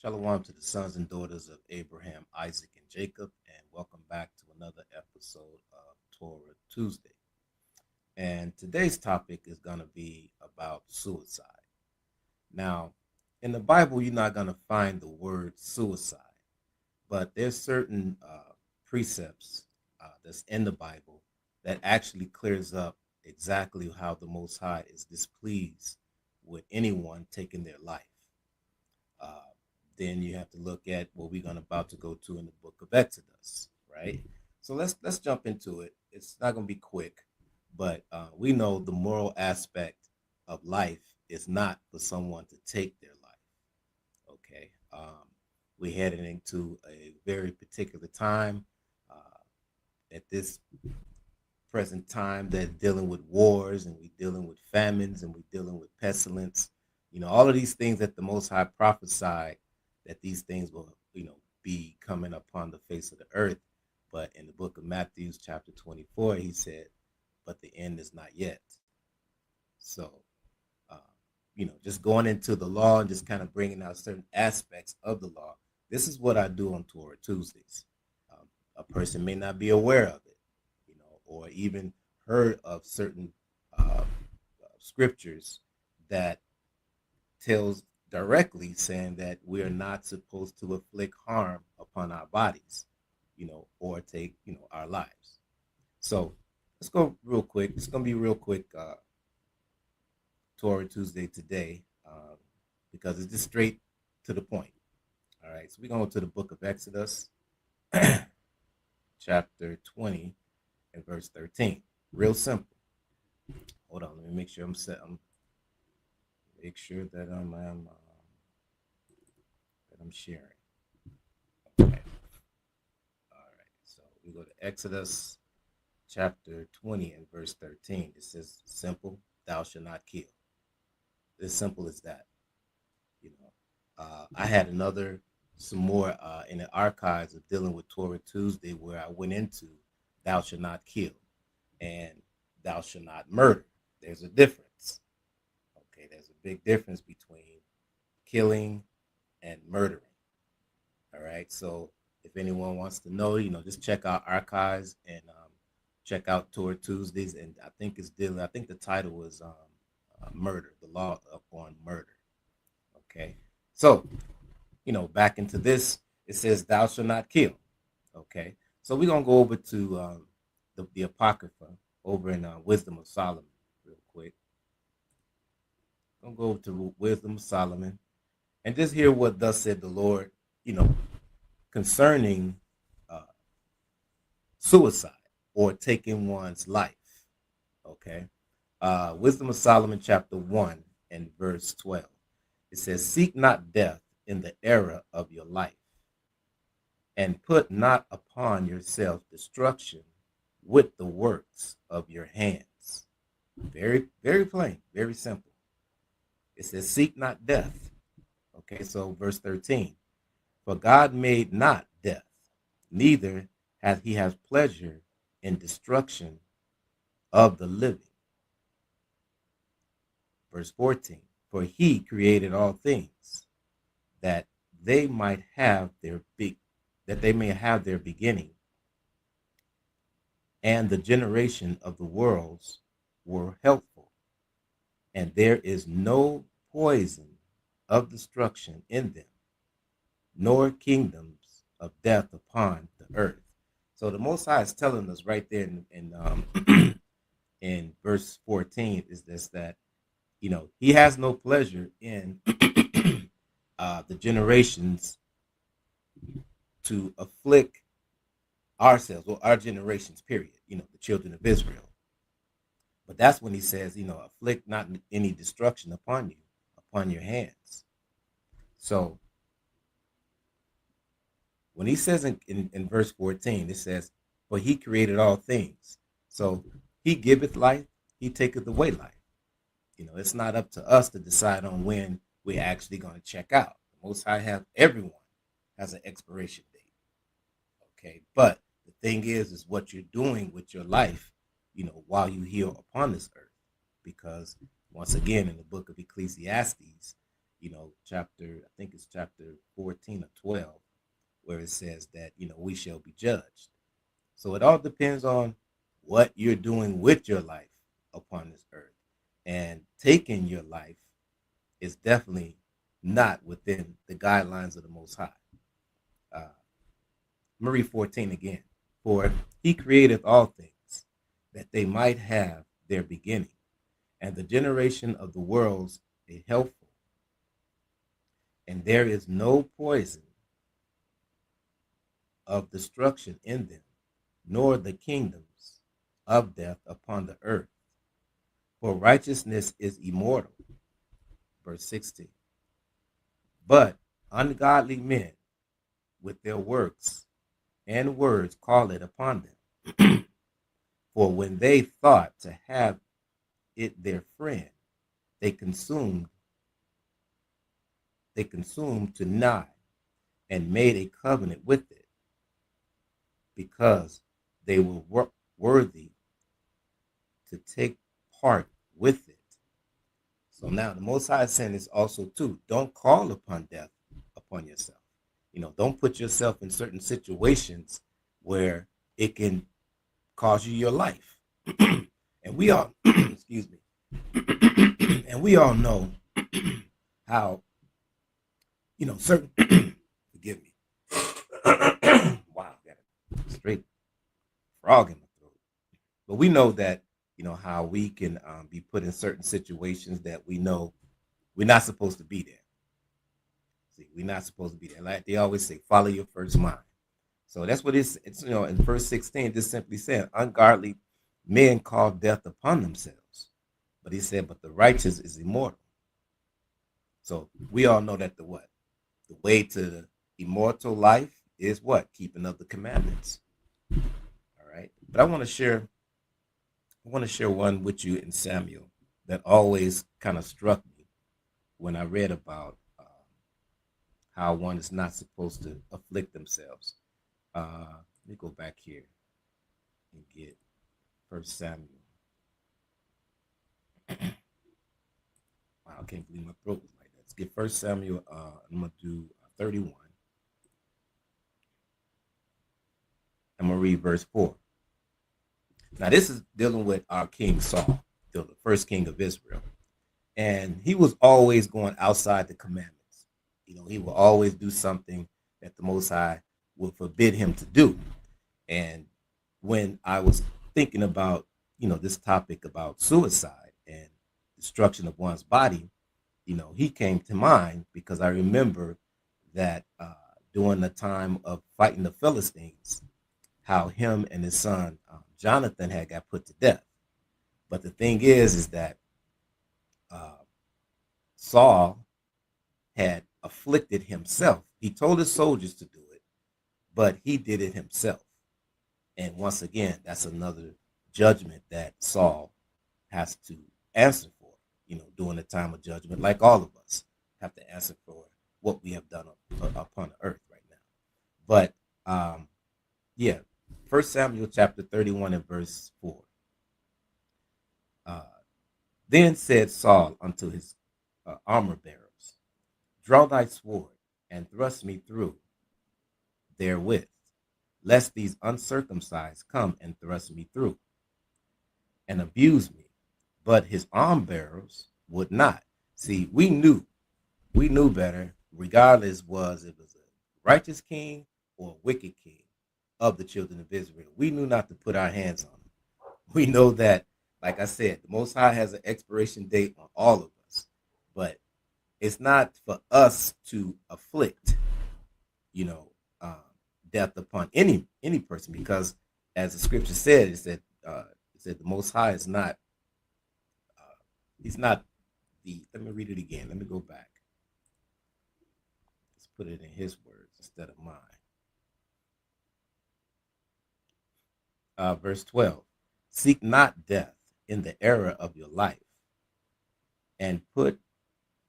Shalom to the sons and daughters of Abraham, Isaac, and Jacob, and welcome back to another episode of Torah Tuesday. And today's topic is going to be about suicide. Now, in the Bible, you're not going to find the word suicide, but there's certain precepts that's in the Bible that actually clears up exactly how the Most High is displeased with anyone taking their life. Uh, then you have to look at what we're going to about to go to in the book of Exodus, right? So let's jump into it. It's not going to be quick, but we know the moral aspect of life is not for someone to take their life. Okay, we're heading into a very particular time. At this present time, they're dealing with wars, and we're dealing with famines, and we're dealing with pestilence. All of these things that the Most High prophesied that these things will, be coming upon the face of the earth. But in the book of Matthew, chapter 24, he said, but the end is not yet. So, uh, just going into the law and just kind of bringing out certain aspects of the law. This is what I do on Torah Tuesdays. A person may not be aware of it, or even heard of certain scriptures that tells directly saying that we are not supposed to inflict harm upon our bodies, or take, our lives. So let's go real quick. It's going to be real quick Torah Tuesday today because it's just straight to the point. All right, so we're going to go to the book of Exodus, chapter 20 and verse 13. Real simple. Hold on, let me make sure I'm set. Make sure that I'm sharing. Okay. All right. So we go to Exodus chapter 20 and verse 13. It says, simple, thou shalt not kill. As simple as that. I had some more in the archives of dealing with Torah Tuesday where I went into thou shalt not kill and thou shalt not murder. There's a difference. Okay, there's a big difference between killing and murdering. All right, so if anyone wants to know, just check out archives and check out Torah Tuesdays. And I think the title was murder, the law upon murder. Okay, so back into this, it says thou shalt not kill. Okay, so we're gonna go over to the Apocrypha over in Wisdom of Solomon real quick. I'm gonna go over to Wisdom of Solomon and just hear what thus said the Lord, concerning suicide or taking one's life. Okay, Wisdom of Solomon, chapter 1 and verse 12. It says, seek not death in the era of your life, and put not upon yourself destruction with the works of your hands. Very, very plain, very simple. It says, seek not death. Okay, so verse 13. For God made not death, neither hath he has pleasure in destruction of the living. Verse 14. For he created all things, that they might have their beginning, and the generation of the worlds were healthful, and there is no poison of destruction in them, nor kingdoms of death upon the earth. So the Most High is telling us right there in verse 14 is this, that he has no pleasure in the generations to afflict ourselves, or our generations, period, the children of Israel. But that's when he says, afflict not any destruction upon you, upon your hands. So when he says in verse 14, it says, for he created all things. So he giveth life, he taketh away life. It's not up to us to decide on when we're actually going to check out. The Most High everyone has an expiration date. Okay, but the thing is what you're doing with your life, while you here upon this earth. Because once again, in the book of Ecclesiastes, I think it's chapter 14 or 12, where it says that, we shall be judged. So it all depends on what you're doing with your life upon this earth. And taking your life is definitely not within the guidelines of the Most High. Uh, Marie 14 again. For he createth all things, that they might have their beginning, and the generation of the worlds a healthful. And there is no poison of destruction in them, nor the kingdoms of death upon the earth. For righteousness is immortal. Verse 16. But ungodly men with their works and words call it upon them. For when they thought to have it their friend, they consumed to nigh and made a covenant with it, because they were worthy to take part with it. So now the Most High is saying this also too. Don't call upon death upon yourself. Don't put yourself in certain situations where it can cost you your life. And we all, excuse me, and we all know how, certain, forgive me. Wow, got a straight frog in my throat. But we know that, how we can be put in certain situations that we know we're not supposed to be there. See, we're not supposed to be there. Like they always say, follow your first mind. So that's what it's in verse 16, just simply saying, ungodly men call death upon themselves. But he said, but the righteous is immortal. So we all know that the way to the immortal life is what? Keeping of the commandments. All right. But I want to share one with you in Samuel that always kind of struck me when I read about how one is not supposed to afflict themselves. Let me go back here and get First Samuel. Wow, I can't believe my throat was like that. Let's get First Samuel. I'm gonna do 31. I'm gonna read verse 4. Now this is dealing with our King Saul, the first king of Israel, and he was always going outside the commandments. He will always do something that the Most High will forbid him to do. And when I was thinking about, this topic about suicide and destruction of one's body, he came to mind because I remember that during the time of fighting the Philistines, how him and his son Jonathan had got put to death. But the thing is that Saul had afflicted himself. He told his soldiers to do it, but he did it himself. And once again, that's another judgment that Saul has to answer for, during the time of judgment, like all of us have to answer for what we have done upon the earth right now. But yeah, 1 Samuel chapter 31 and verse 4. Then said Saul unto his armor bearers, draw thy sword and thrust me through therewith, lest these uncircumcised come and thrust me through and abuse me. But his arm bearers would not. See, we knew better, regardless was it was a righteous king or a wicked king of the children of Israel. We knew not to put our hands on them. We know that, like I said, the Most High has an expiration date on all of us, but it's not for us to afflict, death upon any person, because as the scripture said, it said the Most High is not. He's not the. Let me read it again. Let me go back. Let's put it in His words instead of mine. Verse 12. Seek not death in the era of your life, and put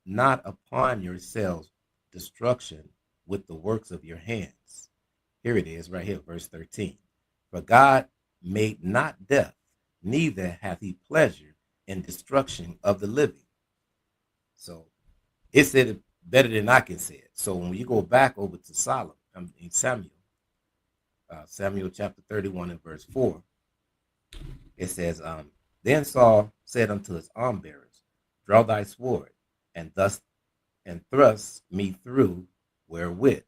not upon yourselves destruction with the works of your hands. Here it is, right here, verse 13. For God made not death, neither hath he pleasure in destruction of the living. So It said it better than I can say it. So when you go back over to Solomon, in Samuel, Samuel chapter 31 and verse 4, it says, Then Saul said unto his arm bearers, Draw thy sword, and thus and thrust me through wherewith,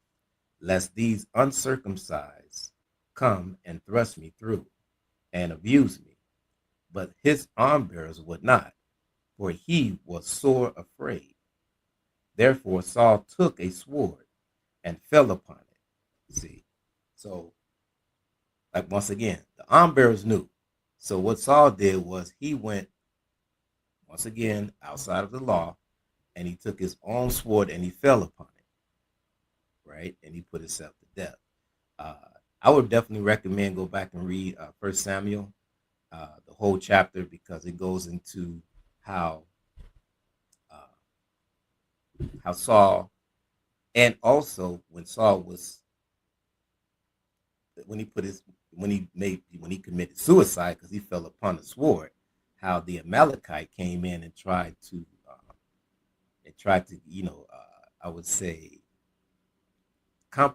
lest these uncircumcised come and thrust me through, and abuse me. But his arm bearers would not, for he was sore afraid. Therefore Saul took a sword and fell upon it. See, so like once again, the arm bearers knew. So what Saul did was he went once again outside of the law, and he took his own sword and he fell upon it, right? And he put himself to death. Uh, I would definitely recommend go back and read First Samuel, the whole chapter, because it goes into how Saul, and also when Saul was when he put his when he committed suicide because he fell upon a sword, how the Amalekite came in and tried to I would say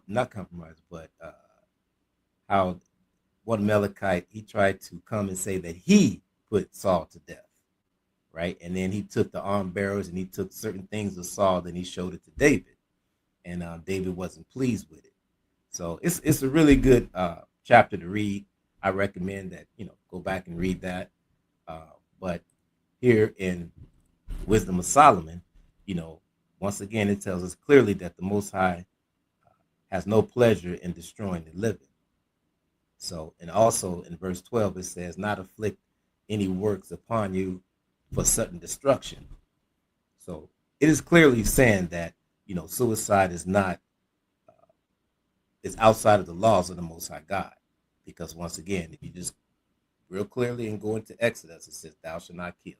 not compromise, but how one Amalekite, he tried to come and say that he put Saul to death, right? And then he took the arm bearers and he took certain things of Saul, then he showed it to David, and David wasn't pleased with it. So it's a really good chapter to read. I recommend that go back and read that. But here in Wisdom of Solomon, once again it tells us clearly that the Most High has no pleasure in destroying the living. So, and also in verse 12 it says, "Not afflict any works upon you for sudden destruction." So it is clearly saying that suicide is not is outside of the laws of the Most High God, because once again, if you just real clearly and go into Exodus, it says, "Thou shalt not kill."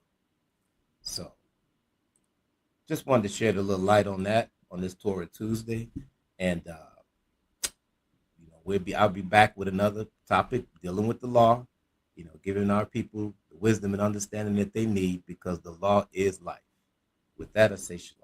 So, just wanted to shed a little light on that on this Torah Tuesday, and I'll be back with another topic dealing with the law, giving our people the wisdom and understanding that they need, because the law is life. With that, I say shalom.